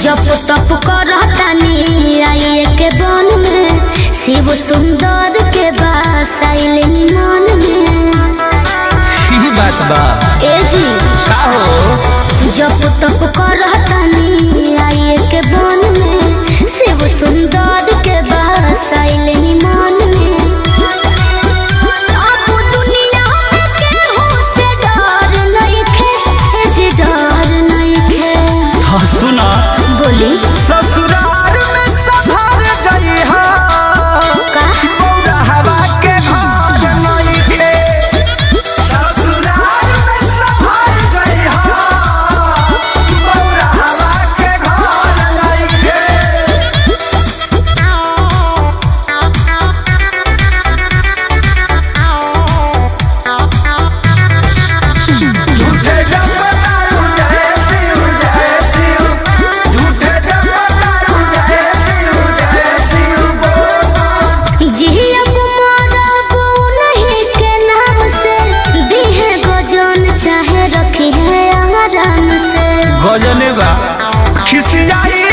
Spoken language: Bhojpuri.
जप तप करतानी आई के बन में शिव सुंदर के बास आइले मन में। बात बा ए जी का हो जप तप करतानी आई के बन में शिव सुंदर के बास आइले मन में। अब दुनिया में केहू से डर नहीं खे, जे डर नहीं खे। हाँ सुना बोली ससुराल में सफर जइहा का बौरा हवा के घर नइखे। ससुराल में सफर जइहा बौरा हवा के घर नइखे। झूठे जपतारू जय शिव जय शिव, झूठे जपतारू जय शिव बोल। जिया मरबो नहीं के नाम से दिहे गजन चाहे रखी है आराम से। गजने बा खिसियाई